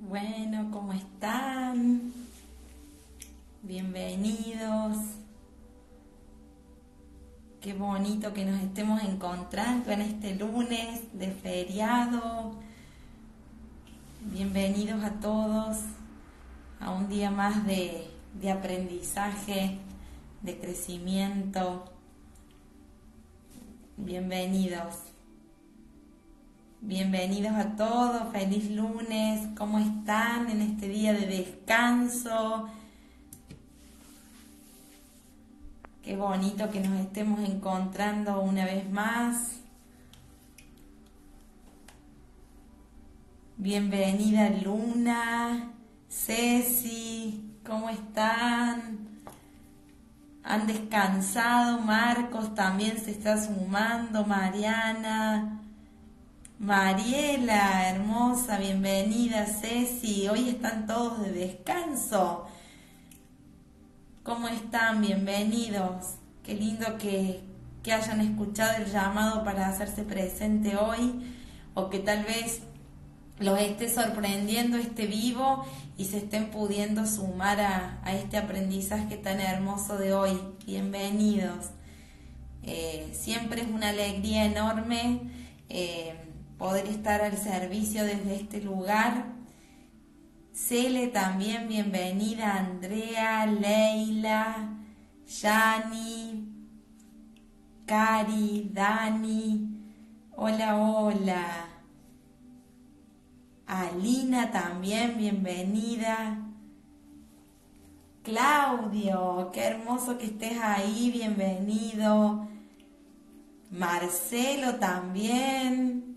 Bueno, ¿cómo están? Bienvenidos. Qué bonito que nos estemos encontrando en este lunes de feriado. Bienvenidos a todos a un día más de aprendizaje, de crecimiento. Bienvenidos. Bienvenidos a todos, feliz lunes, ¿cómo están en este día de descanso? Qué bonito que nos estemos encontrando una vez más. Bienvenida Luna, Ceci, ¿cómo están? ¿Han descansado? Marcos también se está sumando, Mariana. Mariela, hermosa, bienvenida, Ceci. Hoy están todos de descanso. ¿Cómo están? Bienvenidos. Qué lindo que hayan escuchado el llamado para hacerse presente hoy, o que tal vez los esté sorprendiendo este vivo y se estén pudiendo sumar a este aprendizaje tan hermoso de hoy. Bienvenidos. Siempre es una alegría enorme poder estar al servicio desde este lugar. Cele también, bienvenida. Andrea, Leila, Yani, Cari, Dani, hola, hola. Alina también, bienvenida. Claudio, qué hermoso que estés ahí, bienvenido. Marcelo también.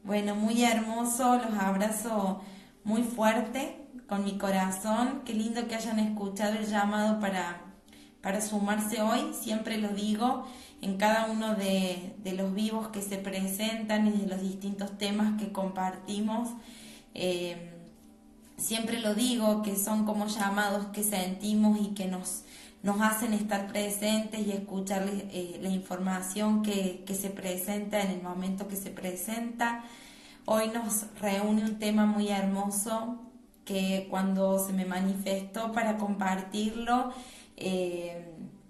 Bueno, muy hermoso, los abrazo muy fuerte con mi corazón. Qué lindo que hayan escuchado el llamado para sumarse hoy. Siempre lo digo en cada uno de los vivos que se presentan y de los distintos temas que compartimos. Siempre lo digo, que son como llamados que sentimos y que nos hacen estar presentes y escuchar la información que se presenta en el momento que se presenta. Hoy nos reúne un tema muy hermoso que cuando se me manifestó para compartirlo,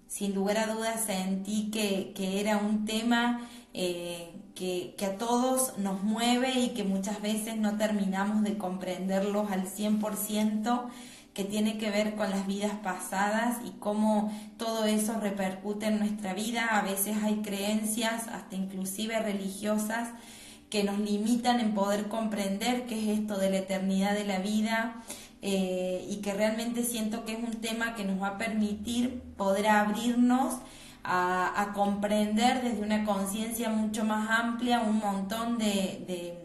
sin lugar a dudas sentí que era un tema que a todos nos mueve y que muchas veces no terminamos de comprenderlos al 100%, que tiene que ver con las vidas pasadas y cómo todo eso repercute en nuestra vida. A veces hay creencias, hasta inclusive religiosas, que nos limitan en poder comprender qué es esto de la eternidad de la vida, y que realmente siento que es un tema que nos va a permitir poder abrirnos a comprender desde una conciencia mucho más amplia un montón de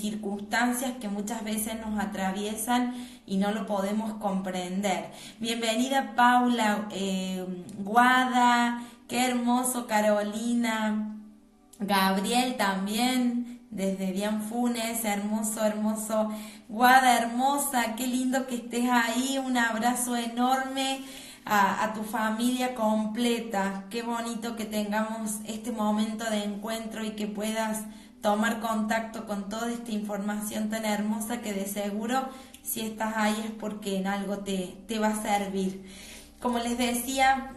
circunstancias que muchas veces nos atraviesan y no lo podemos comprender. Bienvenida Paula, Guada, qué hermoso, Carolina, Gabriel también, desde Dianfunes, hermoso, hermoso, Guada hermosa, qué lindo que estés ahí, un abrazo enorme a tu familia completa, qué bonito que tengamos este momento de encuentro y que puedas tomar contacto con toda esta información tan hermosa que de seguro si estás ahí es porque en algo te va a servir. Como les decía,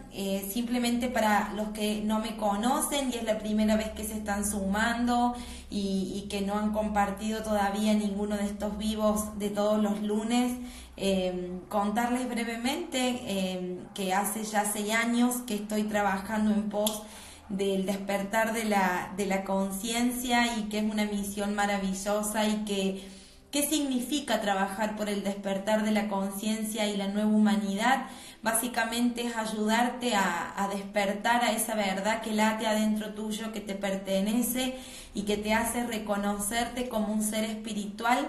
simplemente para los que no me conocen y es la primera vez que se están sumando y que no han compartido todavía ninguno de estos vivos de todos los lunes, contarles brevemente que hace ya 6 años que estoy trabajando en pos del despertar de la conciencia y que es una misión maravillosa y que ¿qué significa trabajar por el despertar de la conciencia y la nueva humanidad? Básicamente es ayudarte a despertar a esa verdad que late adentro tuyo, que te pertenece y que te hace reconocerte como un ser espiritual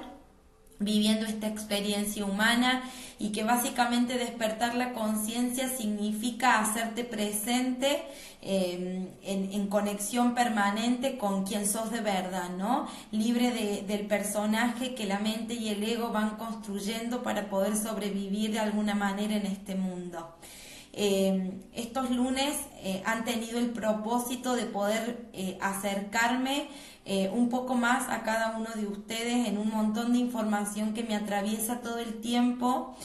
viviendo esta experiencia humana, y que básicamente despertar la conciencia significa hacerte presente en conexión permanente con quien sos de verdad, ¿no? Libre del personaje que la mente y el ego van construyendo para poder sobrevivir de alguna manera en este mundo. Estos lunes han tenido el propósito de poder acercarme un poco más a cada uno de ustedes en un montón de información que me atraviesa todo el tiempo.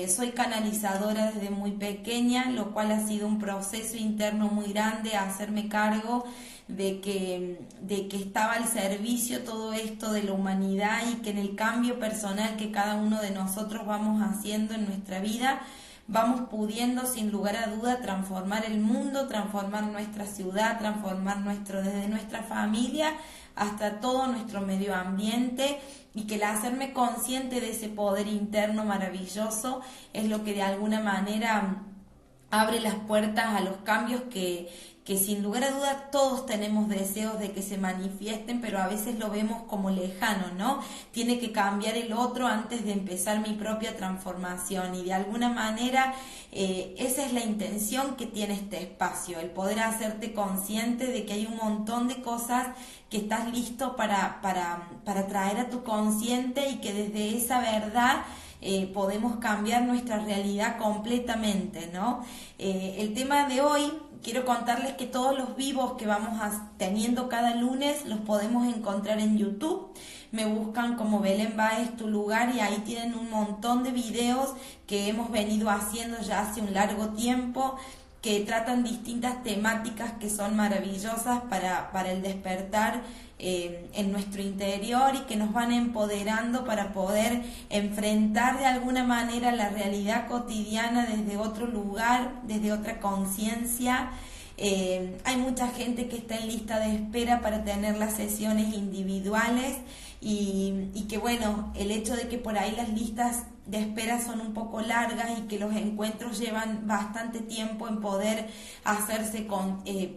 Soy canalizadora desde muy pequeña, lo cual ha sido un proceso interno muy grande, hacerme cargo de que estaba al servicio todo esto de la humanidad y que en el cambio personal que cada uno de nosotros vamos haciendo en nuestra vida, vamos pudiendo sin lugar a duda transformar el mundo, transformar nuestra ciudad, transformar desde nuestra familia hasta todo nuestro medio ambiente, y que el hacerme consciente de ese poder interno maravilloso es lo que de alguna manera abre las puertas a los cambios que sin lugar a dudas todos tenemos deseos de que se manifiesten, pero a veces lo vemos como lejano, ¿no? Tiene que cambiar el otro antes de empezar mi propia transformación, y de alguna manera esa es la intención que tiene este espacio, el poder hacerte consciente de que hay un montón de cosas que estás listo para traer a tu consciente, y que desde esa verdad podemos cambiar nuestra realidad completamente, ¿no? El tema de hoy, quiero contarles que todos los vivos que vamos teniendo cada lunes los podemos encontrar en YouTube. Me buscan como Belén Báez Tu Lugar, y ahí tienen un montón de videos que hemos venido haciendo ya hace un largo tiempo, que tratan distintas temáticas que son maravillosas para el despertar en nuestro interior, y que nos van empoderando para poder enfrentar de alguna manera la realidad cotidiana desde otro lugar, desde otra conciencia. Hay mucha gente que está en lista de espera para tener las sesiones individuales, y que bueno, el hecho de que por ahí las listas de espera son un poco largas y que los encuentros llevan bastante tiempo en poder hacerse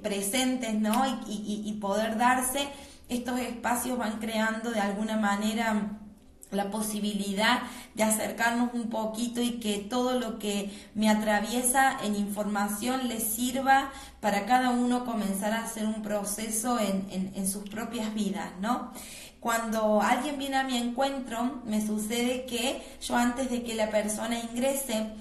presentes, ¿no? Y poder darse, estos espacios van creando de alguna manera la posibilidad de acercarnos un poquito, y que todo lo que me atraviesa en información les sirva para cada uno comenzar a hacer un proceso en sus propias vidas, ¿no? Cuando alguien viene a mi encuentro, me sucede que yo, antes de que la persona ingrese,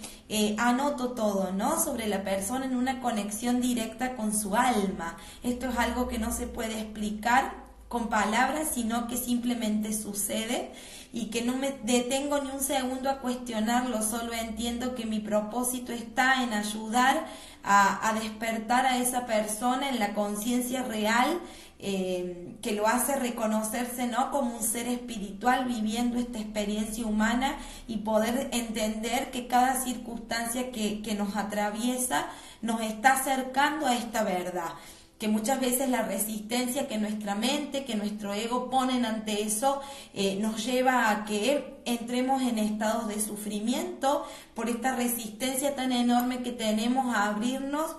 anoto todo, ¿no? Sobre la persona, en una conexión directa con su alma. Esto es algo que no se puede explicar con palabras, sino que simplemente sucede, y que no me detengo ni un segundo a cuestionarlo, solo entiendo que mi propósito está en ayudar a despertar a esa persona en la conciencia real, que lo hace reconocerse, ¿no?, como un ser espiritual viviendo esta experiencia humana, y poder entender que cada circunstancia que nos atraviesa nos está acercando a esta verdad, que muchas veces la resistencia que nuestra mente, que nuestro ego ponen ante eso, nos lleva a que entremos en estados de sufrimiento por esta resistencia tan enorme que tenemos a abrirnos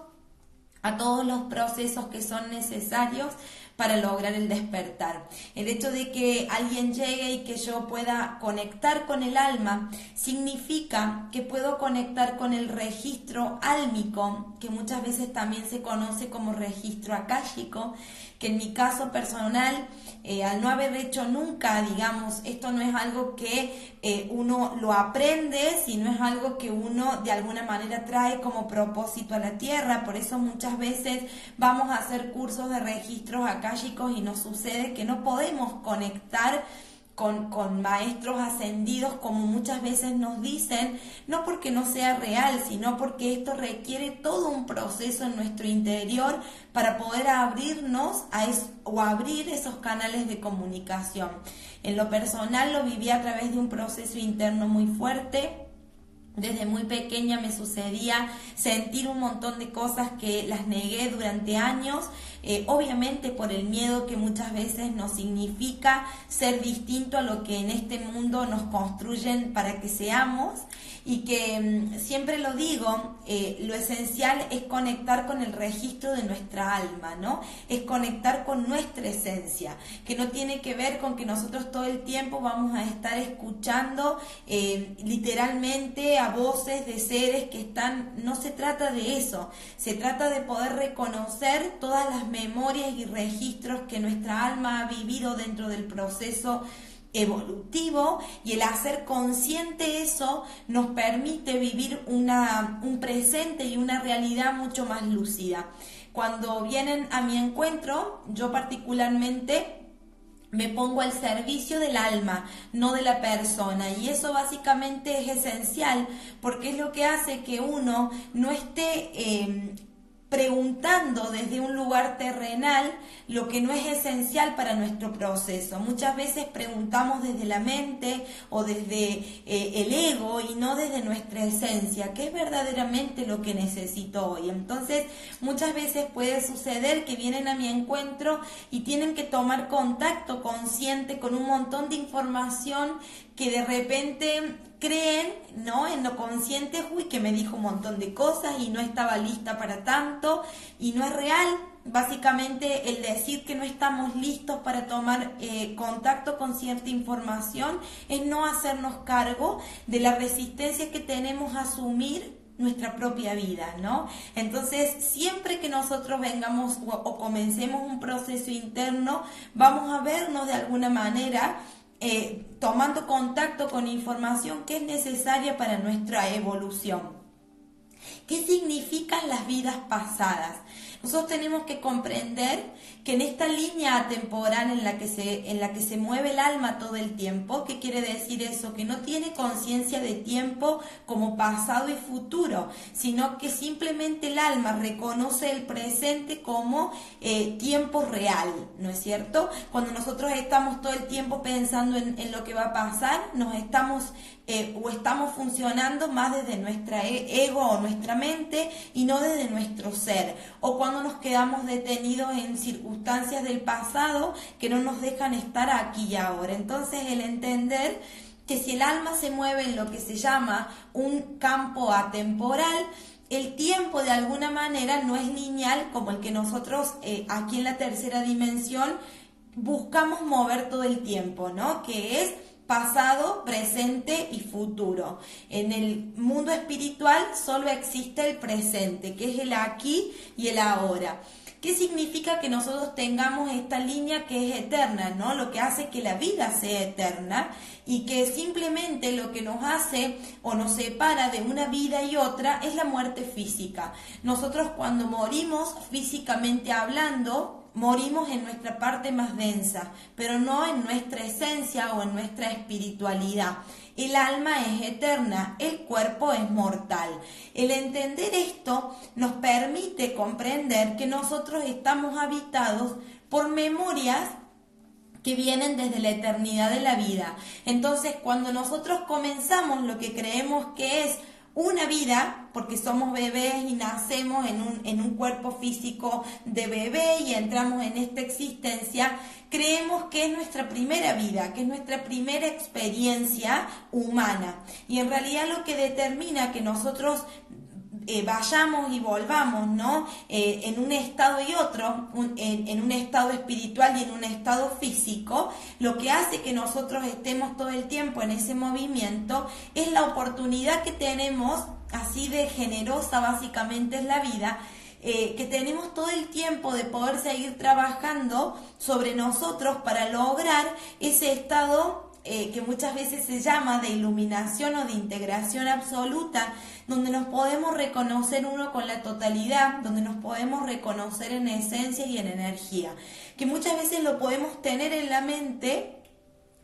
a todos los procesos que son necesarios para lograr el despertar. El hecho de que alguien llegue y que yo pueda conectar con el alma significa que puedo conectar con el registro álmico, que muchas veces también se conoce como registro akáshico, que en mi caso personal, al no haber hecho nunca, digamos, esto no es algo que uno lo aprende, sino es algo que uno de alguna manera trae como propósito a la tierra. Por eso muchas veces vamos a hacer cursos de registros akáshicos y nos sucede que no podemos conectar con maestros ascendidos, como muchas veces nos dicen, no porque no sea real, sino porque esto requiere todo un proceso en nuestro interior para poder abrirnos o abrir esos canales de comunicación. En lo personal lo viví a través de un proceso interno muy fuerte. Desde muy pequeña me sucedía sentir un montón de cosas que las negué durante años, obviamente por el miedo que muchas veces nos significa ser distinto a lo que en este mundo nos construyen para que seamos, y que siempre lo digo, lo esencial es conectar con el registro de nuestra alma, ¿no? Es conectar con nuestra esencia, que no tiene que ver con que nosotros todo el tiempo vamos a estar escuchando literalmente a voces de seres que están. No se trata de eso, se trata de poder reconocer todas las memorias y registros que nuestra alma ha vivido dentro del proceso evolutivo, y el hacer consciente eso nos permite vivir un presente y una realidad mucho más lúcida. Cuando vienen a mi encuentro, yo particularmente me pongo al servicio del alma, no de la persona. Y eso básicamente es esencial, porque es lo que hace que uno no esté preguntando desde un lugar terrenal lo que no es esencial para nuestro proceso. Muchas veces preguntamos desde la mente o desde el ego y no desde nuestra esencia, que es verdaderamente lo que necesito hoy. Entonces, muchas veces puede suceder que vienen a mi encuentro y tienen que tomar contacto consciente con un montón de información que de repente creen, ¿no?, en lo consciente, uy, que me dijo un montón de cosas y no estaba lista para tanto, y no es real. Básicamente el decir que no estamos listos para tomar contacto con cierta información es no hacernos cargo de la resistencia que tenemos a asumir nuestra propia vida, ¿no? Entonces, siempre que nosotros vengamos o comencemos un proceso interno, vamos a vernos de alguna manera tomando contacto con información que es necesaria para nuestra evolución. ¿Qué significan las vidas pasadas? Nosotros tenemos que comprender que en esta línea temporal en la que se mueve el alma todo el tiempo, ¿qué quiere decir eso? Que no tiene conciencia de tiempo como pasado y futuro, sino que simplemente el alma reconoce el presente como tiempo real, ¿no es cierto? Cuando nosotros estamos todo el tiempo pensando en lo que va a pasar, estamos funcionando más desde nuestra ego o nuestra mente y no desde nuestro ser, o cuando nos quedamos detenidos en circunstancias del pasado que no nos dejan estar aquí y ahora. Entonces, el entender que si el alma se mueve en lo que se llama un campo atemporal, el tiempo de alguna manera no es lineal como el que nosotros aquí en la tercera dimensión buscamos mover todo el tiempo, ¿no? Que es pasado, presente y futuro. En el mundo espiritual solo existe el presente, que es el aquí y el ahora. ¿Qué significa que nosotros tengamos esta línea que es eterna, ¿no? Lo que hace que la vida sea eterna y que simplemente lo que nos hace o nos separa de una vida y otra es la muerte física. Nosotros cuando morimos físicamente hablando, morimos en nuestra parte más densa, pero no en nuestra esencia o en nuestra espiritualidad. El alma es eterna, el cuerpo es mortal. El entender esto nos permite comprender que nosotros estamos habitados por memorias que vienen desde la eternidad de la vida. Entonces, cuando nosotros comenzamos lo que creemos que es una vida, porque somos bebés y nacemos en un cuerpo físico de bebé y entramos en esta existencia, creemos que es nuestra primera vida, que es nuestra primera experiencia humana. Y en realidad lo que determina que nosotros vayamos y volvamos, ¿no? En un estado y otro, en un estado espiritual y en un estado físico, lo que hace que nosotros estemos todo el tiempo en ese movimiento es la oportunidad que tenemos, así de generosa básicamente es la vida, que tenemos todo el tiempo de poder seguir trabajando sobre nosotros para lograr ese estado que muchas veces se llama de iluminación o de integración absoluta, donde nos podemos reconocer uno con la totalidad, donde nos podemos reconocer en esencia y en energía, que muchas veces lo podemos tener en la mente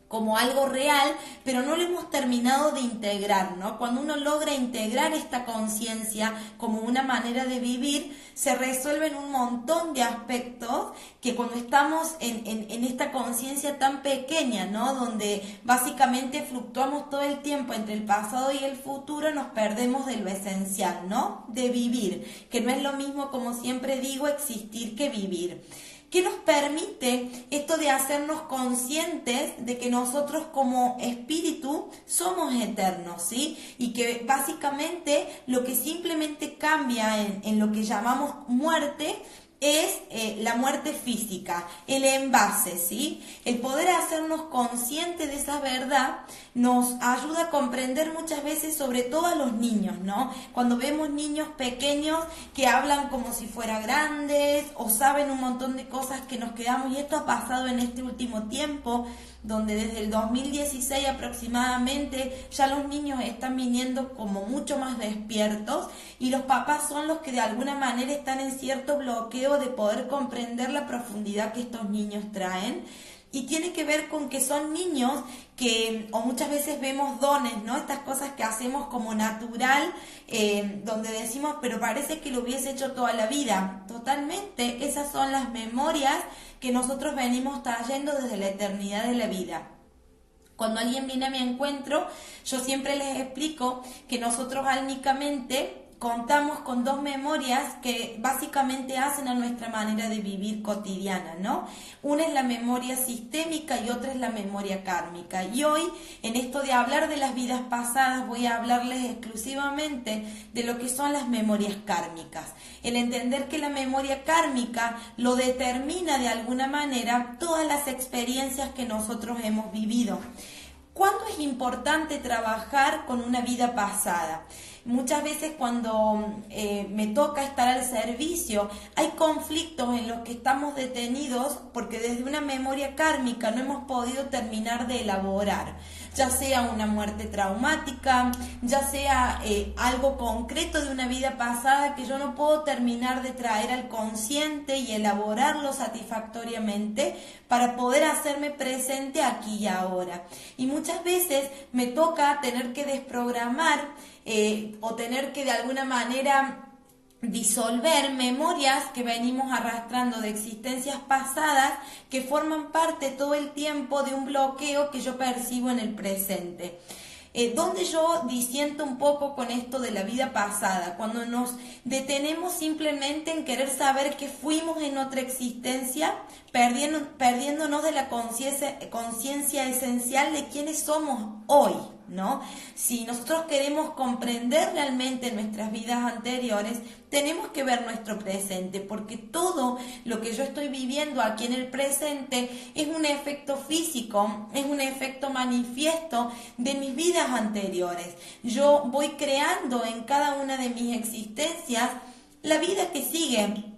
como algo real, pero no lo hemos terminado de integrar, ¿no? Cuando uno logra integrar esta conciencia como una manera de vivir, se resuelven un montón de aspectos que cuando estamos en esta conciencia tan pequeña, ¿no? Donde básicamente fluctuamos todo el tiempo entre el pasado y el futuro, nos perdemos de lo esencial, ¿no? De vivir, que no es lo mismo, como siempre digo, existir que vivir. ¿Qué nos permite esto de hacernos conscientes de que nosotros como espíritu somos eternos, ¿sí? Y que básicamente lo que simplemente cambia en lo que llamamos muerte es la muerte física, el envase, ¿sí? El poder hacernos conscientes de esa verdad nos ayuda a comprender muchas veces, sobre todo a los niños, ¿no? Cuando vemos niños pequeños que hablan como si fueran grandes o saben un montón de cosas que nos quedamos, y esto ha pasado en este último tiempo, donde desde el 2016 aproximadamente ya los niños están viniendo como mucho más despiertos y los papás son los que de alguna manera están en cierto bloqueo de poder comprender la profundidad que estos niños traen. Y tiene que ver con que son niños que, o muchas veces vemos dones, ¿no? Estas cosas que hacemos como natural, donde decimos, pero parece que lo hubiese hecho toda la vida. Totalmente, esas son las memorias que nosotros venimos trayendo desde la eternidad de la vida. Cuando alguien viene a mi encuentro, yo siempre les explico que nosotros álmicamente contamos con dos memorias que básicamente hacen a nuestra manera de vivir cotidiana, ¿no? Una es la memoria sistémica y otra es la memoria kármica. Y hoy, en esto de hablar de las vidas pasadas, voy a hablarles exclusivamente de lo que son las memorias kármicas. El entender que la memoria kármica lo determina de alguna manera todas las experiencias que nosotros hemos vivido. ¿Cuándo es importante trabajar con una vida pasada? Muchas veces cuando me toca estar al servicio, hay conflictos en los que estamos detenidos porque desde una memoria kármica no hemos podido terminar de elaborar, ya sea una muerte traumática, ya sea algo concreto de una vida pasada que yo no puedo terminar de traer al consciente y elaborarlo satisfactoriamente para poder hacerme presente aquí y ahora. Y muchas veces me toca tener que desprogramar o tener que de alguna manera disolver memorias que venimos arrastrando de existencias pasadas que forman parte todo el tiempo de un bloqueo que yo percibo en el presente. Donde yo disiento un poco con esto de la vida pasada, cuando nos detenemos simplemente en querer saber que fuimos en otra existencia, perdiéndonos de la conciencia esencial de quiénes somos hoy, ¿no? Si nosotros queremos comprender realmente nuestras vidas anteriores, tenemos que ver nuestro presente, porque todo lo que yo estoy viviendo aquí en el presente es un efecto físico, es un efecto manifiesto de mis vidas anteriores. Yo voy creando en cada una de mis existencias la vida que sigue,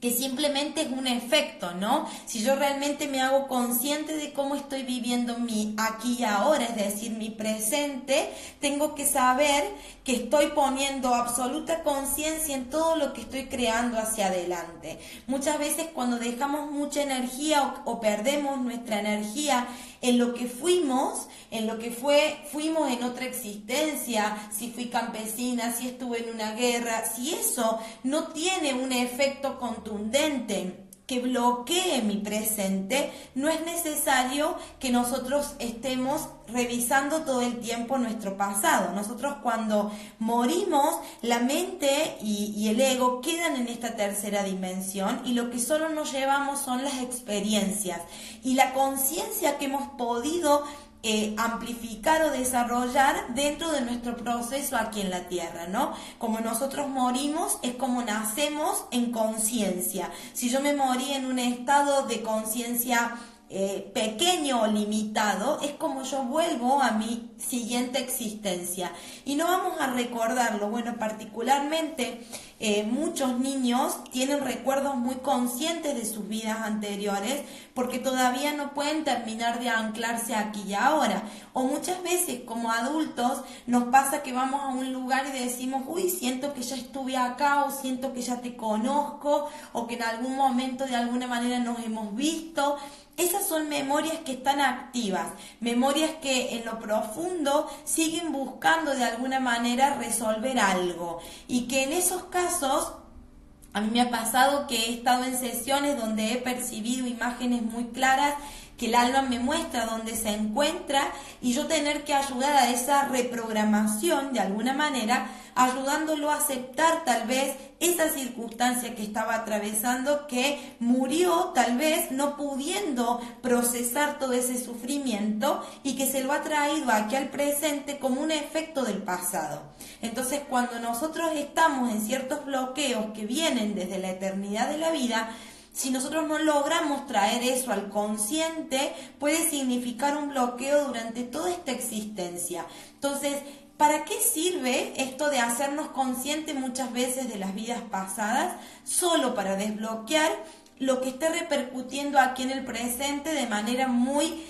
que simplemente es un efecto, ¿no? Si yo realmente me hago consciente de cómo estoy viviendo mi aquí y ahora, es decir, mi presente, tengo que saber que estoy poniendo absoluta conciencia en todo lo que estoy creando hacia adelante. Muchas veces cuando dejamos mucha energía o perdemos nuestra energía en lo que fuimos, en lo que fuimos en otra existencia, si fui campesina, si estuve en una guerra, si eso no tiene un efecto contundente que bloquee mi presente, no es necesario que nosotros estemos revisando todo el tiempo nuestro pasado. Nosotros cuando morimos, la mente y el ego quedan en esta tercera dimensión y lo que solo nos llevamos son las experiencias y la conciencia que hemos podido amplificar o desarrollar dentro de nuestro proceso aquí en la Tierra, ¿no? Como nosotros morimos es como nacemos en conciencia. Si yo me morí en un estado de conciencia pequeño o limitado, es como yo vuelvo a mi siguiente existencia y no vamos a recordarlo. Bueno, particularmente muchos niños tienen recuerdos muy conscientes de sus vidas anteriores porque todavía no pueden terminar de anclarse aquí y ahora, o muchas veces como adultos nos pasa que vamos a un lugar y decimos, uy, siento que ya estuve acá, o siento que ya te conozco, o que en algún momento de alguna manera nos hemos visto. Esas son memorias que están activas, memorias que en lo profundo siguen buscando de alguna manera resolver algo y que en esos casos, a mí me ha pasado que he estado en sesiones donde he percibido imágenes muy claras que el alma me muestra dónde se encuentra y yo tener que ayudar a esa reprogramación de alguna manera, ayudándolo a aceptar tal vez esa circunstancia que estaba atravesando, que murió tal vez no pudiendo procesar todo ese sufrimiento y que se lo ha traído aquí al presente como un efecto del pasado. Entonces, cuando nosotros estamos en ciertos bloqueos que vienen desde la eternidad de la vida, si nosotros no logramos traer eso al consciente, puede significar un bloqueo durante toda esta existencia. Entonces, ¿para qué sirve esto de hacernos conscientes muchas veces de las vidas pasadas? Solo para desbloquear lo que esté repercutiendo aquí en el presente de manera muy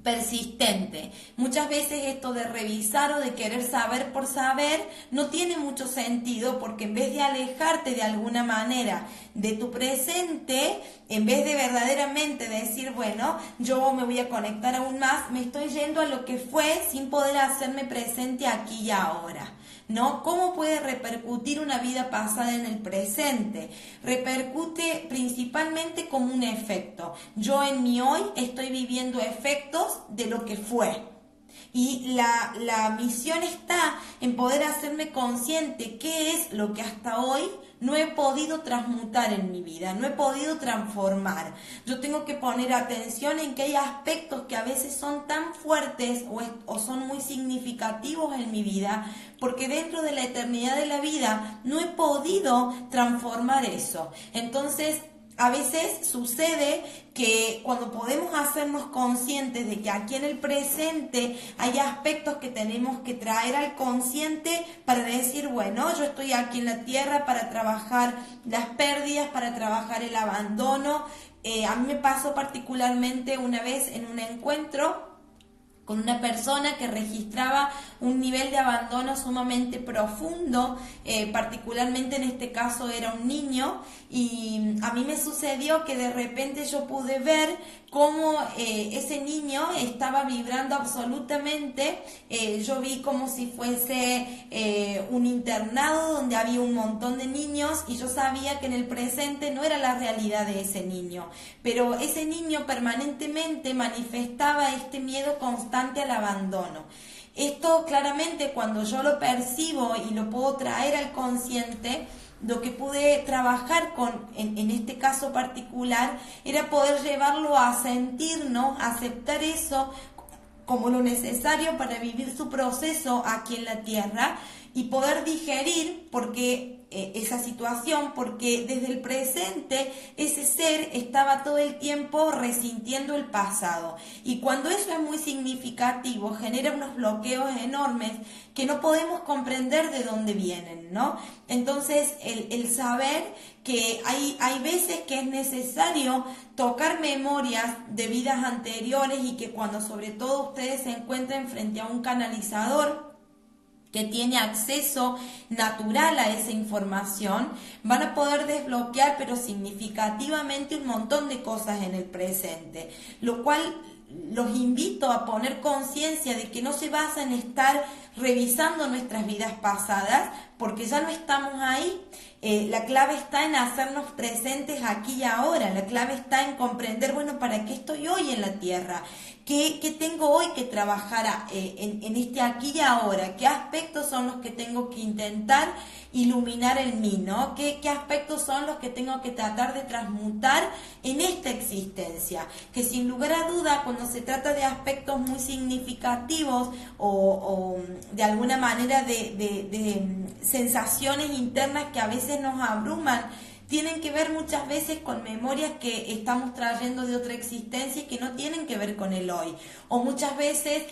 persistente. Muchas veces esto de revisar o de querer saber por saber no tiene mucho sentido, porque en vez de alejarte de alguna manera de tu presente, en vez de verdaderamente decir, bueno, yo me voy a conectar aún más, me estoy yendo a lo que fue sin poder hacerme presente aquí y ahora. ¿No? ¿Cómo puede repercutir una vida pasada en el presente? Repercute principalmente como un efecto. Yo en mi hoy estoy viviendo efectos de lo que fue. Y la misión está en poder hacerme consciente qué es lo que hasta hoy no he podido transmutar en mi vida, no he podido transformar. Yo tengo que poner atención en que hay aspectos que a veces son tan fuertes o son muy significativos en mi vida, porque dentro de la eternidad de la vida no he podido transformar eso. Entonces, a veces sucede que cuando podemos hacernos conscientes de que aquí en el presente hay aspectos que tenemos que traer al consciente para decir, bueno, yo estoy aquí en la tierra para trabajar las pérdidas, para trabajar el abandono. A mí me pasó particularmente una vez en un encuentro con una persona que registraba un nivel de abandono sumamente profundo, particularmente en este caso era un niño, y a mí me sucedió que de repente yo pude ver cómo ese niño estaba vibrando absolutamente. Yo vi como si fuese un internado donde había un montón de niños, y yo sabía que en el presente no era la realidad de ese niño, pero ese niño permanentemente manifestaba este miedo constante al abandono. Esto claramente, cuando yo lo percibo y lo puedo traer al consciente, lo que pude trabajar en este caso particular era poder llevarlo a sentirnos, a aceptar eso como lo necesario para vivir su proceso aquí en la tierra y poder digerir esa situación, porque desde el presente ese ser estaba todo el tiempo resintiendo el pasado, y cuando eso es muy significativo genera unos bloqueos enormes que no podemos comprender de dónde vienen, ¿no? Entonces el saber que hay veces que es necesario tocar memorias de vidas anteriores, y que cuando sobre todo ustedes se encuentren frente a un canalizador que tiene acceso natural a esa información, van a poder desbloquear pero significativamente un montón de cosas en el presente, lo cual los invito a poner conciencia de que no se basa en estar revisando nuestras vidas pasadas, porque ya no estamos ahí. La clave está en hacernos presentes aquí y ahora. La clave está en comprender, bueno, ¿para qué estoy hoy en la tierra? ¿Qué tengo hoy que trabajar en este aquí y ahora? ¿Qué aspectos son los que tengo que intentar iluminar en mí, ¿no? ¿Qué aspectos son los que tengo que tratar de transmutar en esta existencia? Que sin lugar a duda, cuando se trata de aspectos muy significativos o de alguna manera de sensaciones internas que a veces nos abruman, tienen que ver muchas veces con memorias que estamos trayendo de otra existencia y que no tienen que ver con el hoy. O muchas veces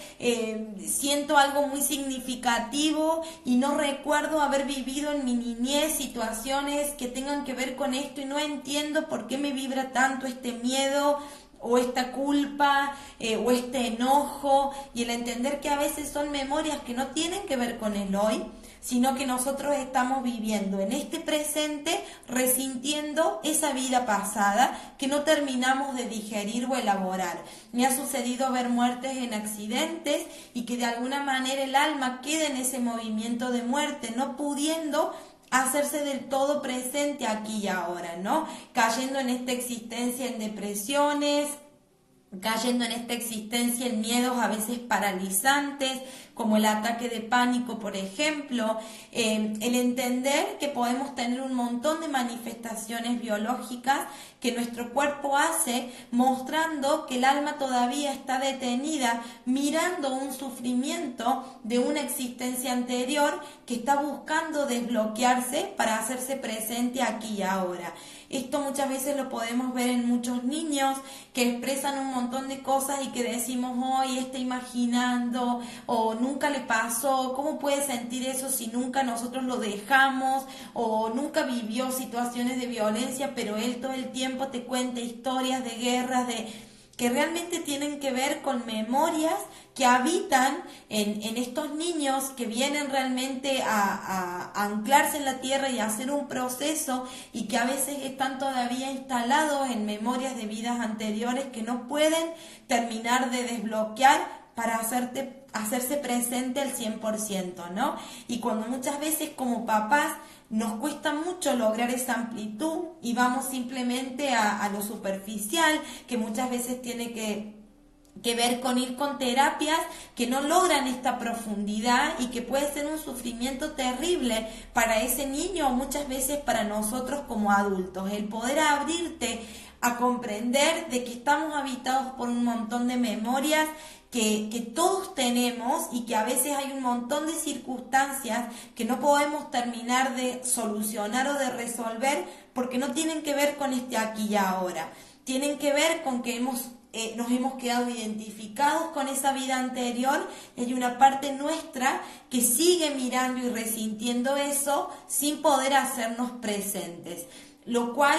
siento algo muy significativo y no recuerdo haber vivido en mi niñez situaciones que tengan que ver con esto, y no entiendo por qué me vibra tanto este miedo o esta culpa o este enojo, y el entender que a veces son memorias que no tienen que ver con el hoy, sino que nosotros estamos viviendo en este presente resintiendo esa vida pasada que no terminamos de digerir o elaborar. Me ha sucedido ver muertes en accidentes y que de alguna manera el alma queda en ese movimiento de muerte, no pudiendo hacerse del todo presente aquí y ahora, ¿no? Cayendo en esta existencia en depresiones, cayendo en esta existencia en miedos a veces paralizantes, como el ataque de pánico, por ejemplo. El entender que podemos tener un montón de manifestaciones biológicas que nuestro cuerpo hace, mostrando que el alma todavía está detenida, mirando un sufrimiento de una existencia anterior que está buscando desbloquearse para hacerse presente aquí y ahora. Esto muchas veces lo podemos ver en muchos niños que expresan un montón de cosas y que decimos, hoy está imaginando, o nunca le pasó, ¿cómo puede sentir eso si nunca nosotros lo dejamos? O nunca vivió situaciones de violencia, pero él todo el tiempo te cuenta historias de guerras, que realmente tienen que ver con memorias que habitan en estos niños que vienen realmente a anclarse en la tierra y a hacer un proceso, y que a veces están todavía instalados en memorias de vidas anteriores que no pueden terminar de desbloquear para hacerse presente al 100%, ¿no? Y cuando muchas veces como papás nos cuesta mucho lograr esa amplitud y vamos simplemente a lo superficial, que muchas veces tiene que ver con ir con terapias que no logran esta profundidad y que puede ser un sufrimiento terrible para ese niño o muchas veces para nosotros como adultos. El poder abrirte a comprender de que estamos habitados por un montón de memorias que todos tenemos, y que a veces hay un montón de circunstancias que no podemos terminar de solucionar o de resolver porque no tienen que ver con este aquí y ahora. Tienen que ver con que nos hemos quedado identificados con esa vida anterior, y hay una parte nuestra que sigue mirando y resintiendo eso sin poder hacernos presentes, lo cual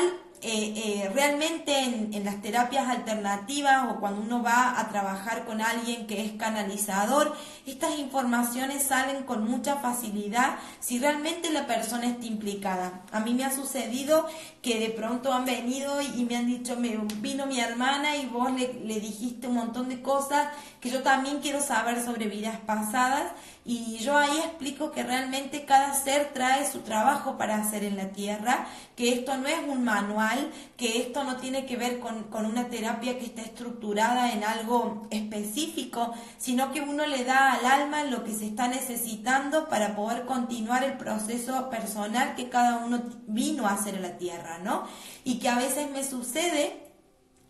realmente en las terapias alternativas o cuando uno va a trabajar con alguien que es canalizador, estas informaciones salen con mucha facilidad si realmente la persona está implicada. A mí me ha sucedido que de pronto han venido y me han dicho, vino mi hermana y vos le dijiste un montón de cosas que yo también quiero saber sobre vidas pasadas, y yo ahí explico que realmente cada ser trae su trabajo para hacer en la tierra, que esto no es un manual, que esto no tiene que ver con una terapia que está estructurada en algo específico, sino que uno le da al alma lo que se está necesitando para poder continuar el proceso personal que cada uno vino a hacer en la tierra, ¿no? Y que a veces me sucede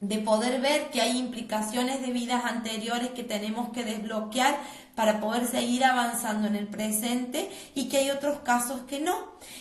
de poder ver que hay implicaciones de vidas anteriores que tenemos que desbloquear para poder seguir avanzando en el presente, y que hay otros casos que no.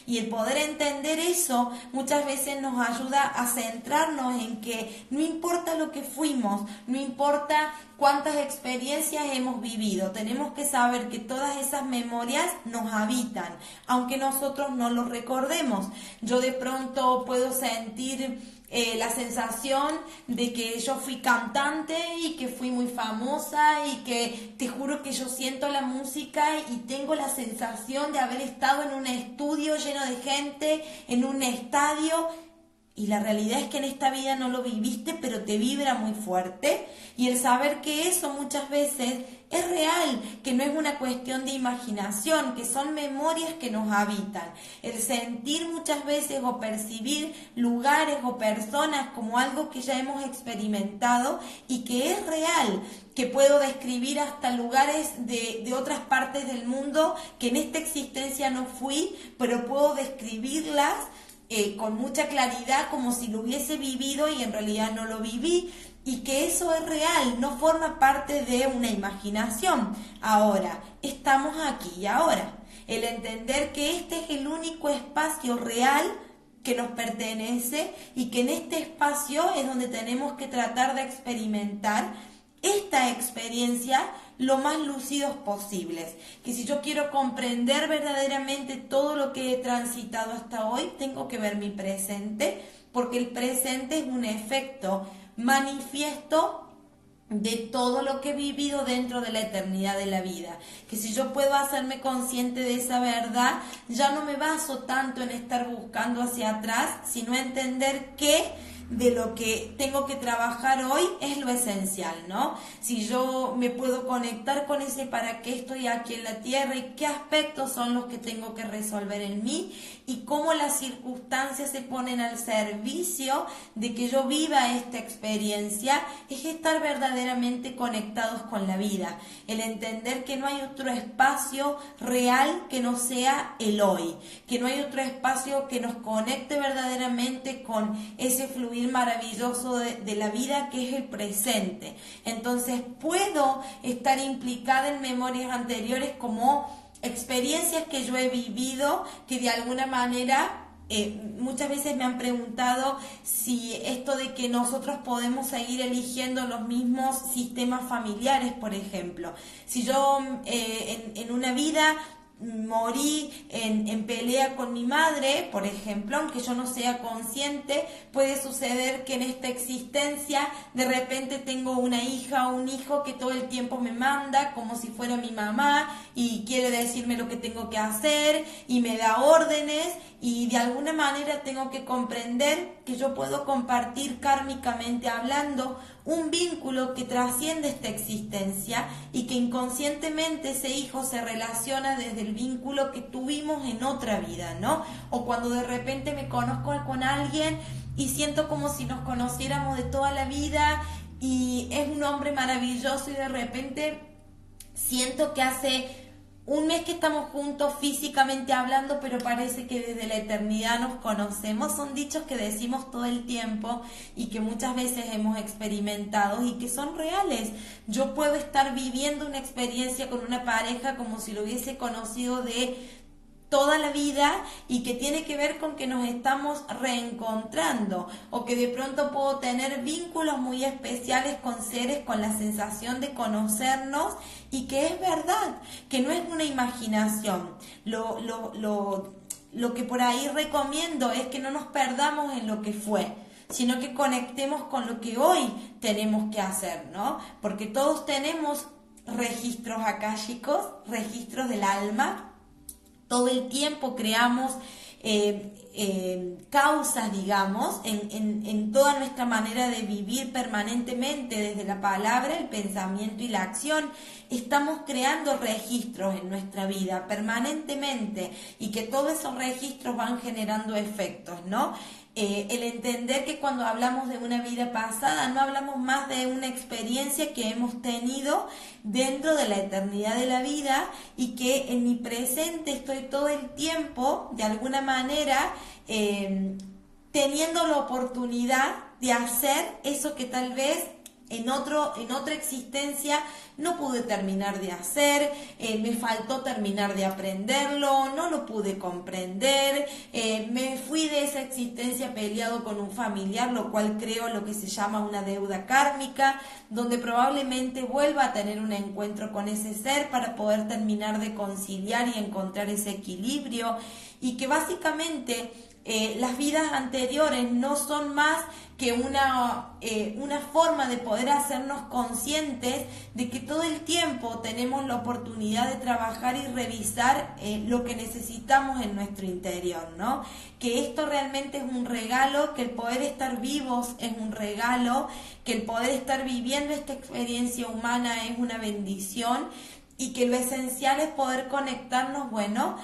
Y el poder entender eso muchas veces nos ayuda a centrarnos en que no importa lo que fuimos, no importa cuántas experiencias hemos vivido, tenemos que saber que todas esas memorias nos habitan, aunque nosotros no lo recordemos. Yo de pronto puedo sentir la sensación de que yo fui cantante y que fui muy famosa, y que te juro que yo siento la música y tengo la sensación de haber estado en un estudio lleno de gente, en un estadio, y la realidad es que en esta vida no lo viviste, pero te vibra muy fuerte. Y el saber que eso muchas veces es real, que no es una cuestión de imaginación, que son memorias que nos habitan. El sentir muchas veces o percibir lugares o personas como algo que ya hemos experimentado y que es real, que puedo describir hasta lugares de otras partes del mundo que en esta existencia no fui, pero puedo describirlas con mucha claridad como si lo hubiese vivido y en realidad no lo viví, y que eso es real, no forma parte de una imaginación. Ahora, estamos aquí y ahora. El entender que este es el único espacio real que nos pertenece, y que en este espacio es donde tenemos que tratar de experimentar esta experiencia lo más lúcidos posibles. Que si yo quiero comprender verdaderamente todo lo que he transitado hasta hoy, tengo que ver mi presente, porque el presente es un efecto manifiesto de todo lo que he vivido dentro de la eternidad de la vida. Que si yo puedo hacerme consciente de esa verdad, ya no me baso tanto en estar buscando hacia atrás, sino entender que de lo que tengo que trabajar hoy es lo esencial, ¿no? Si yo me puedo conectar con ese para qué estoy aquí en la tierra y qué aspectos son los que tengo que resolver en mí, y cómo las circunstancias se ponen al servicio de que yo viva esta experiencia, es estar verdaderamente conectados con la vida. El entender que no hay otro espacio real que no sea el hoy, que no hay otro espacio que nos conecte verdaderamente con ese fluir maravilloso de la vida que es el presente. Entonces puedo estar implicada en memorias anteriores como experiencias que yo he vivido, que de alguna manera muchas veces me han preguntado si esto de que nosotros podemos seguir eligiendo los mismos sistemas familiares, por ejemplo. Si yo en una vida morí en pelea con mi madre, por ejemplo, aunque yo no sea consciente, puede suceder que en esta existencia de repente tengo una hija o un hijo que todo el tiempo me manda como si fuera mi mamá y quiere decirme lo que tengo que hacer y me da órdenes, y de alguna manera tengo que comprender que yo puedo compartir kármicamente hablando un vínculo que trasciende esta existencia y que inconscientemente ese hijo se relaciona desde el vínculo que tuvimos en otra vida, ¿no? O cuando de repente me conozco con alguien y siento como si nos conociéramos de toda la vida y es un hombre maravilloso y de repente siento que hace un mes que estamos juntos físicamente hablando, pero parece que desde la eternidad nos conocemos. Son dichos que decimos todo el tiempo y que muchas veces hemos experimentado y que son reales. Yo puedo estar viviendo una experiencia con una pareja como si lo hubiese conocido de toda la vida y que tiene que ver con que nos estamos reencontrando, o que de pronto puedo tener vínculos muy especiales con seres con la sensación de conocernos y que es verdad, que no es una imaginación. Lo que por ahí recomiendo es que no nos perdamos en lo que fue, sino que conectemos con lo que hoy tenemos que hacer, ¿no? Porque todos tenemos registros akáshicos, registros del alma. Todo el tiempo creamos causas, digamos, en toda nuestra manera de vivir permanentemente, desde la palabra, el pensamiento y la acción. Estamos creando registros en nuestra vida permanentemente y que todos esos registros van generando efectos, ¿no? El entender que cuando hablamos de una vida pasada no hablamos más de una experiencia que hemos tenido dentro de la eternidad de la vida y que en mi presente estoy todo el tiempo, de alguna manera, teniendo la oportunidad de hacer eso que tal vez en otra existencia no pude terminar de hacer, me faltó terminar de aprenderlo, no lo pude comprender, me fui de esa existencia peleado con un familiar, lo cual creo lo que se llama una deuda kármica, donde probablemente vuelva a tener un encuentro con ese ser para poder terminar de conciliar y encontrar ese equilibrio, y que básicamente las vidas anteriores no son más que una forma de poder hacernos conscientes de que todo el tiempo tenemos la oportunidad de trabajar y revisar lo que necesitamos en nuestro interior, ¿no? Que esto realmente es un regalo, que el poder estar vivos es un regalo, que el poder estar viviendo esta experiencia humana es una bendición, y que lo esencial es poder conectarnos. Bueno,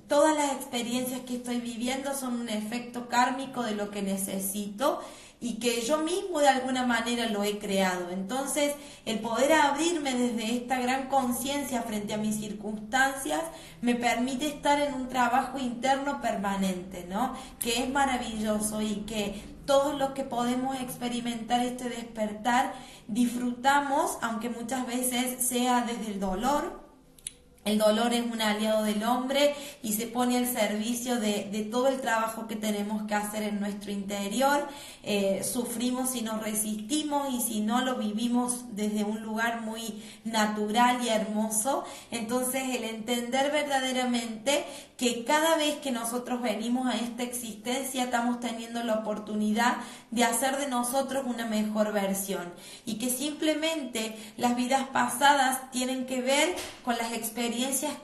todas las experiencias que estoy viviendo son un efecto kármico de lo que necesito y que yo mismo de alguna manera lo he creado. Entonces, el poder abrirme desde esta gran conciencia frente a mis circunstancias me permite estar en un trabajo interno permanente, ¿no? Que es maravilloso y que todos los que podemos experimentar este despertar disfrutamos, aunque muchas veces sea desde el dolor. El dolor es un aliado del hombre y se pone al servicio de todo el trabajo que tenemos que hacer en nuestro interior. Sufrimos si nos resistimos y si no lo vivimos desde un lugar muy natural y hermoso. Entonces el entender verdaderamente que cada vez que nosotros venimos a esta existencia estamos teniendo la oportunidad de hacer de nosotros una mejor versión y que simplemente las vidas pasadas tienen que ver con las experiencias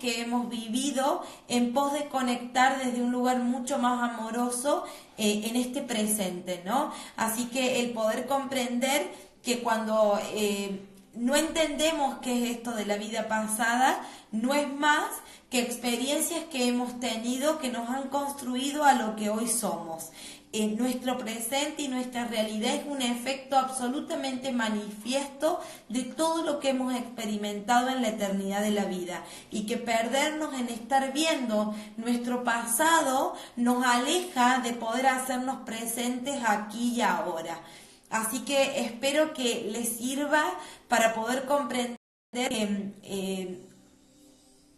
que hemos vivido en pos de conectar desde un lugar mucho más amoroso en este presente, ¿no? Así que el poder comprender que cuando no entendemos qué es esto de la vida pasada, no es más que experiencias que hemos tenido que nos han construido a lo que hoy somos. Nuestro presente y nuestra realidad es un efecto absolutamente manifiesto de todo lo que hemos experimentado en la eternidad de la vida, y que perdernos en estar viendo nuestro pasado nos aleja de poder hacernos presentes aquí y ahora. Así que espero que les sirva para poder comprender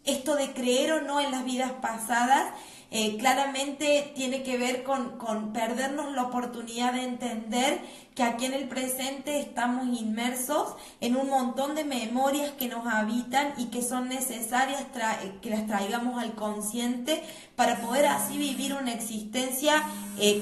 esto de creer o no en las vidas pasadas, claramente tiene que ver con perdernos la oportunidad de entender que aquí en el presente estamos inmersos en un montón de memorias que nos habitan y que son necesarias que las traigamos al consciente para poder así vivir una existencia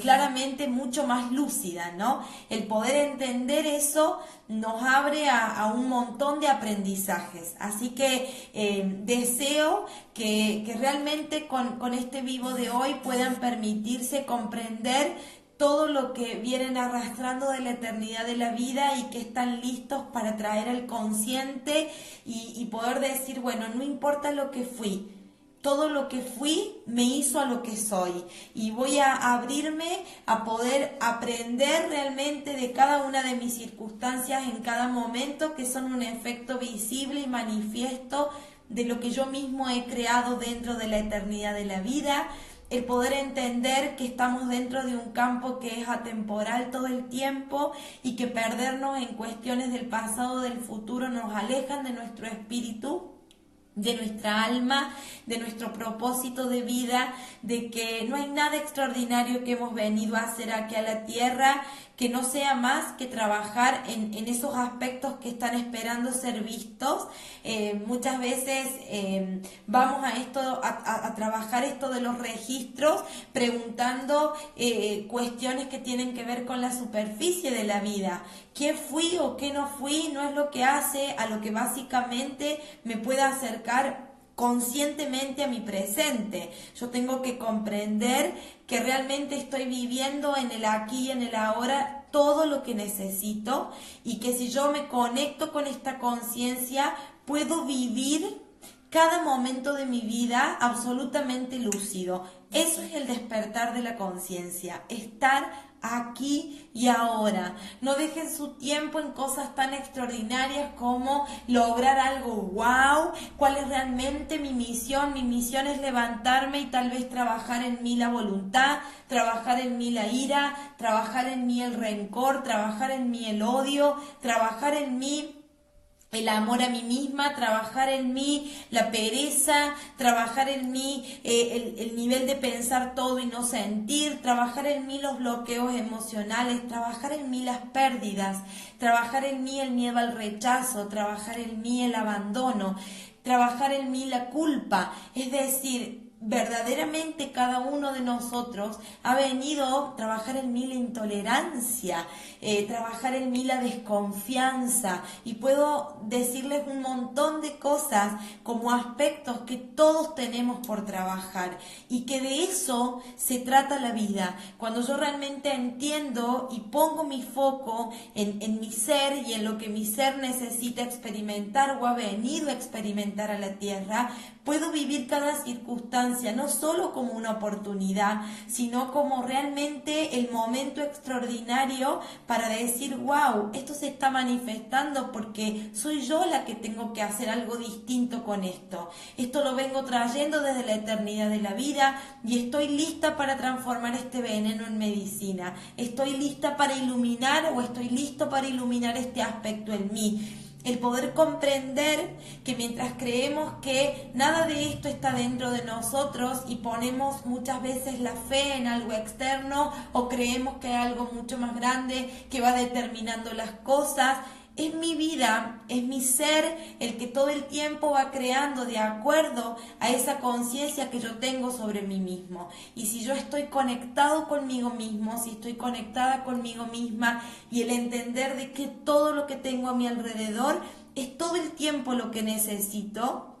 claramente mucho más lúcida, ¿no? El poder entender eso nos abre a un montón de aprendizajes. Así que deseo que realmente con este vivo de hoy puedan permitirse comprender todo lo que vienen arrastrando de la eternidad de la vida y que están listos para traer al consciente y poder decir, bueno, no importa lo que fui, todo lo que fui me hizo a lo que soy y voy a abrirme a poder aprender realmente de cada una de mis circunstancias en cada momento, que son un efecto visible y manifiesto de lo que yo mismo he creado dentro de la eternidad de la vida. El poder entender que estamos dentro de un campo que es atemporal todo el tiempo y que perdernos en cuestiones del pasado o del futuro nos alejan de nuestro espíritu, de nuestra alma, de nuestro propósito de vida, de que no hay nada extraordinario que hemos venido a hacer aquí a la tierra que no sea más que trabajar en esos aspectos que están esperando ser vistos. Muchas veces vamos a esto a trabajar esto de los registros preguntando cuestiones que tienen que ver con la superficie de la vida. ¿Qué fui o qué no fui? No es lo que hace a lo que básicamente me pueda acercar conscientemente a mi presente. Yo tengo que comprender que realmente estoy viviendo en el aquí y en el ahora todo lo que necesito y que si yo me conecto con esta conciencia puedo vivir cada momento de mi vida absolutamente lúcido. Eso es el despertar de la conciencia, estar aquí y ahora. No dejen su tiempo en cosas tan extraordinarias como lograr algo wow. ¿Cuál es realmente mi misión? Mi misión es levantarme y tal vez trabajar en mí la voluntad, trabajar en mí la ira, trabajar en mí el rencor, trabajar en mí el odio, trabajar en mí el amor a mí misma, trabajar en mí la pereza, trabajar en mí el nivel de pensar todo y no sentir, trabajar en mí los bloqueos emocionales, trabajar en mí las pérdidas, trabajar en mí el miedo al rechazo, trabajar en mí el abandono, trabajar en mí la culpa. Es decir, verdaderamente cada uno de nosotros ha venido a trabajar en mí la intolerancia, trabajar en mí la desconfianza, y puedo decirles un montón de cosas como aspectos que todos tenemos por trabajar y que de eso se trata la vida. Cuando yo realmente entiendo y pongo mi foco en mi ser y en lo que mi ser necesita experimentar o ha venido a experimentar a la tierra, puedo vivir cada circunstancia no solo como una oportunidad, sino como realmente el momento extraordinario para decir, wow, esto se está manifestando porque soy yo la que tengo que hacer algo distinto con esto. Esto lo vengo trayendo desde la eternidad de la vida y estoy lista para transformar este veneno en medicina. Estoy lista para iluminar o estoy listo para iluminar este aspecto en mí. El poder comprender que mientras creemos que nada de esto está dentro de nosotros y ponemos muchas veces la fe en algo externo o creemos que hay algo mucho más grande que va determinando las cosas, es mi vida, es mi ser el que todo el tiempo va creando de acuerdo a esa conciencia que yo tengo sobre mí mismo. Y si yo estoy conectado conmigo mismo, si estoy conectada conmigo misma y el entender de que todo lo que tengo a mi alrededor es todo el tiempo lo que necesito,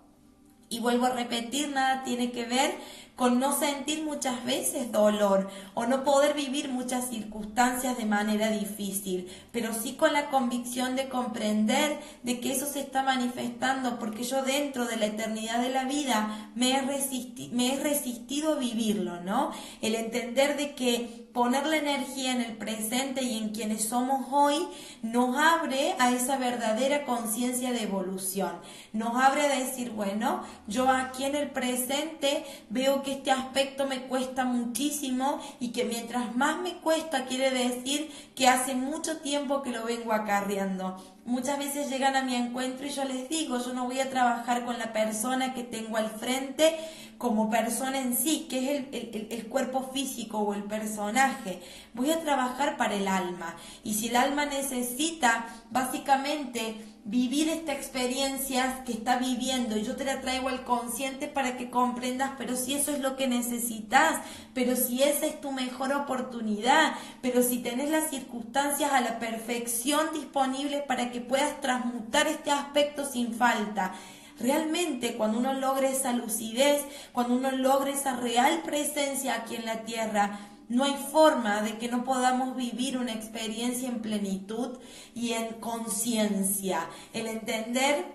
y vuelvo a repetir, nada tiene que ver con no sentir muchas veces dolor o no poder vivir muchas circunstancias de manera difícil, pero sí con la convicción de comprender de que eso se está manifestando porque yo dentro de la eternidad de la vida me he resistido a vivirlo, ¿no? El entender de que poner la energía en el presente y en quienes somos hoy nos abre a esa verdadera conciencia de evolución, nos abre a decir, bueno, yo aquí en el presente veo que este aspecto me cuesta muchísimo y que mientras más me cuesta quiere decir que hace mucho tiempo que lo vengo acarreando. muchas veces llegan a mi encuentro y yo les digo, yo no voy a trabajar con la persona que tengo al frente como persona en sí, que es el cuerpo físico o el personaje. Voy a trabajar para el alma. Y si el alma necesita básicamente vivir esta experiencia que está viviendo y yo te la traigo al consciente para que comprendas, pero si eso es lo que necesitas, pero si esa es tu mejor oportunidad, pero si tenés las circunstancias a la perfección disponibles para que puedas transmutar este aspecto sin falta. Realmente cuando uno logra esa lucidez, cuando uno logra esa real presencia aquí en la tierra, no hay forma de que no podamos vivir una experiencia en plenitud y en conciencia. El entender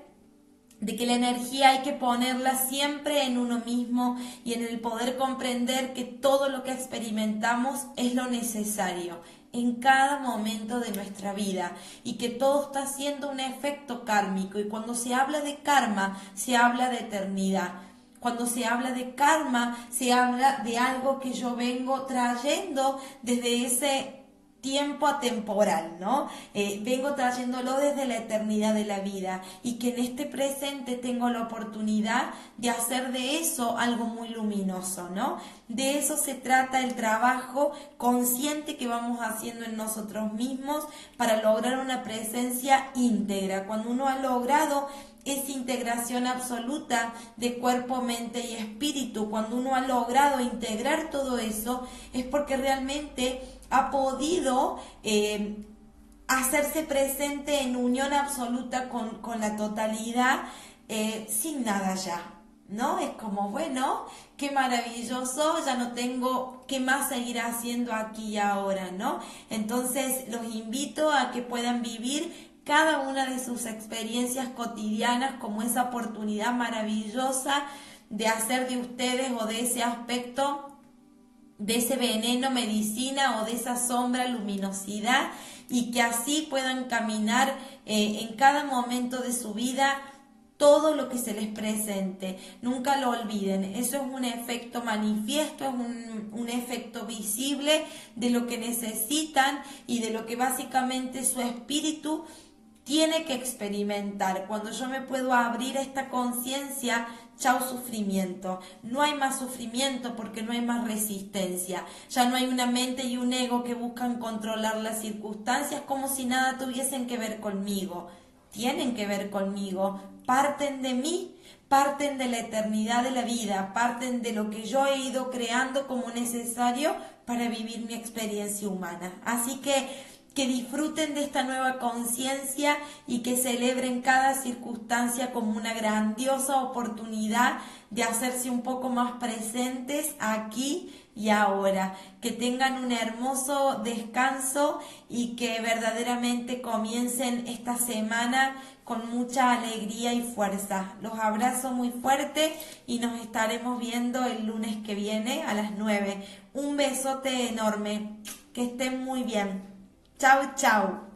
de que la energía hay que ponerla siempre en uno mismo y en el poder comprender que todo lo que experimentamos es lo necesario en cada momento de nuestra vida y que todo está haciendo un efecto kármico. Y cuando se habla de karma, se habla de eternidad. Cuando se habla de karma, se habla de algo que yo vengo trayendo desde ese tiempo atemporal, ¿no? Vengo trayéndolo desde la eternidad de la vida y que en este presente tengo la oportunidad de hacer de eso algo muy luminoso, ¿no? De eso se trata el trabajo consciente que vamos haciendo en nosotros mismos para lograr una presencia íntegra. Cuando uno ha logrado esa integración absoluta de cuerpo, mente y espíritu, cuando uno ha logrado integrar todo eso, es porque realmente ha podido hacerse presente en unión absoluta con la totalidad, sin nada ya, ¿no? Es como, bueno, qué maravilloso, ya no tengo qué más seguir haciendo aquí y ahora, ¿no? Entonces los invito a que puedan vivir cada una de sus experiencias cotidianas como esa oportunidad maravillosa de hacer de ustedes o de ese aspecto, de ese veneno, medicina o de esa sombra, luminosidad, y que así puedan caminar en cada momento de su vida todo lo que se les presente. Nunca lo olviden, eso es un efecto manifiesto, es un efecto visible de lo que necesitan y de lo que básicamente su espíritu tiene que experimentar. Cuando yo me puedo abrir a esta conciencia, chao sufrimiento. No hay más sufrimiento porque no hay más resistencia. Ya no hay una mente y un ego que buscan controlar las circunstancias como si nada tuviesen que ver conmigo. Tienen que ver conmigo. Parten de mí, parten de la eternidad de la vida, parten de lo que yo he ido creando como necesario para vivir mi experiencia humana. Así que disfruten de esta nueva conciencia y que celebren cada circunstancia como una grandiosa oportunidad de hacerse un poco más presentes aquí y ahora. Que tengan un hermoso descanso y que verdaderamente comiencen esta semana con mucha alegría y fuerza. Los abrazo muy fuerte y nos estaremos viendo el lunes que viene a las 9. Un besote enorme. Que estén muy bien. Chau, chau.